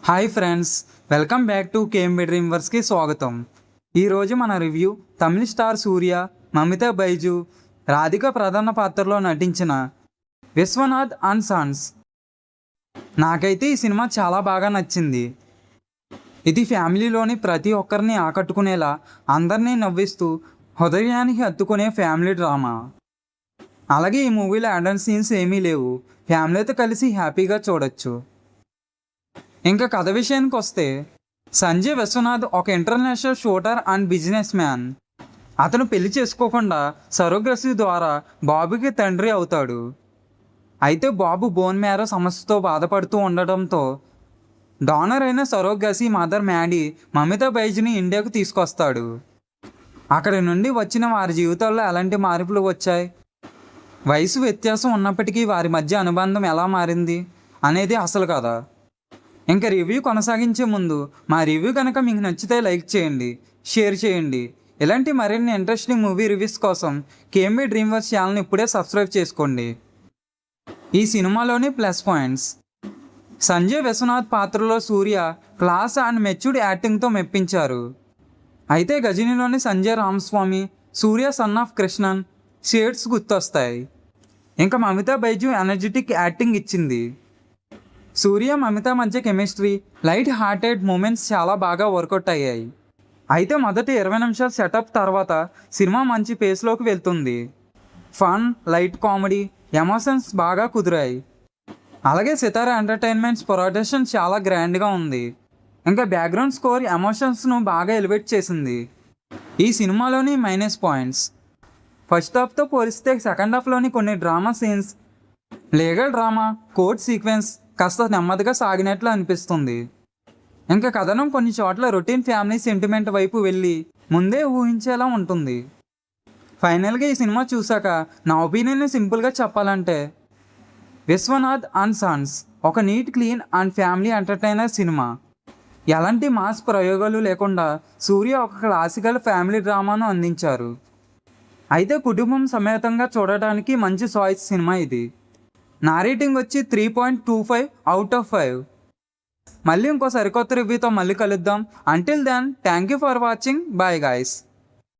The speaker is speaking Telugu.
Hi friends, welcome back to KMB డ్రీమ్వర్స్కి స్వాగతం. ఈరోజు మన రివ్యూ తమిళ స్టార్ సూర్య, మమితా బైజు, రాధిక ప్రధాన పాత్రలో నటించిన విశ్వనాథ్ అండ్ సన్స్. నాకైతే ఈ సినిమా చాలా బాగా నచ్చింది. ఇది ఫ్యామిలీలోని ప్రతి ఒక్కరిని ఆకట్టుకునేలా, అందరినీ నవ్విస్తూ హృదయానికి హత్తుకునే ఫ్యామిలీ డ్రామా. అలాగే ఈ మూవీలో యాడన్ సీన్స్ ఏమీ లేవు, ఫ్యామిలీతో కలిసి హ్యాపీగా చూడొచ్చు. ఇంకా కథ విషయానికి వస్తే, సంజయ్ విశ్వనాథ్ ఒక international shooter and business man. అతను పెళ్లి చేసుకోకుండా సరోగసి ద్వారా బాబుకి తండ్రి అవుతాడు. అయితే బాబు బోన్ మ్యారో సమస్యతో బాధపడుతూ ఉండటంతో డానర్ అయిన సరోగసి మదర్ మ్యాడీ మమితా బైజ్ని ఇండియాకు తీసుకొస్తాడు. అక్కడి నుండి వచ్చిన వారి జీవితాల్లో ఎలాంటి మార్పులు వచ్చాయి, వయసు వ్యత్యాసం ఉన్నప్పటికీ వారి మధ్య అనుబంధం ఎలా మారింది అనేది అసలు కథ. ఇంకా రివ్యూ కొనసాగించే ముందు మా రివ్యూ కనుక మీకు నచ్చితే లైక్ చేయండి, షేర్ చేయండి. ఇలాంటి మరిన్ని ఇంట్రెస్టింగ్ మూవీ రివ్యూస్ కోసం కేఎంబి డ్రీమ్వర్స్ ఛానల్ని ఇప్పుడే సబ్స్క్రైబ్ చేసుకోండి. ఈ సినిమాలోని ప్లస్ పాయింట్స్: సంజయ్ విశ్వనాథ్ పాత్రలో సూర్య క్లాస్ అండ్ మెచ్యూర్డ్ యాక్టింగ్తో మెప్పించారు. అయితే గజనీలోని సంజయ్ రామస్వామి, సూర్య సన్ ఆఫ్ కృష్ణన్ షేడ్స్ గుర్తొస్తాయి. ఇంకా మమితా బైజు ఎనర్జెటిక్ యాక్టింగ్ ఇచ్చింది. సూర్య మమిత మధ్య కెమిస్ట్రీ, లైట్ హార్టెడ్ మూమెంట్స్ చాలా బాగా వర్కౌట్ అయ్యాయి. అయితే మొదటి 20 నిమిషాల సెటప్ తర్వాత సినిమా మంచి పేస్లోకి వెళ్తుంది. ఫన్, లైట్ కామెడీ, ఎమోషన్స్ బాగా కుదిరాయి. అలాగే సితారా ఎంటర్టైన్మెంట్స్ ప్రొడక్షన్ చాలా గ్రాండ్గా ఉంది. ఇంకా బ్యాక్గ్రౌండ్ స్కోర్ ఎమోషన్స్ను బాగా ఎలివేట్ చేసింది. ఈ సినిమాలోని మైనస్ పాయింట్స్: ఫస్ట్ హాఫ్తో పోలిస్తే సెకండ్ హాఫ్లోని కొన్ని drama scenes, legal drama, court sequence కాస్త నెమ్మదిగా సాగినట్లు అనిపిస్తుంది. ఇంకా కథనం కొన్ని చోట్ల రొటీన్ ఫ్యామిలీ సెంటిమెంట్ వైపు వెళ్ళి ముందే ఊహించేలా ఉంటుంది. ఫైనల్గా ఈ సినిమా చూశాక నా ఒపీనియన్ని సింపుల్గా చెప్పాలంటే, విశ్వనాథ్ అండ్ సన్స్ ఒక neat, clean and family entertainer సినిమా. ఎలాంటి మాస్ ప్రయోగాలు లేకుండా సూర్య ఒక క్లాసికల్ ఫ్యామిలీ డ్రామాను అందించారు. అయితే కుటుంబం సమేతంగా చూడటానికి మంచి చాయిస్ సినిమా ఇది. నా రేటింగ్ వచ్చి 3.25 అవుట్ ఆఫ్ 5. మళ్ళీ ఇంకో సరికొత్త రివ్యూతో మళ్ళీ కలుద్దాం. Until then, thank you for watching. Bye guys.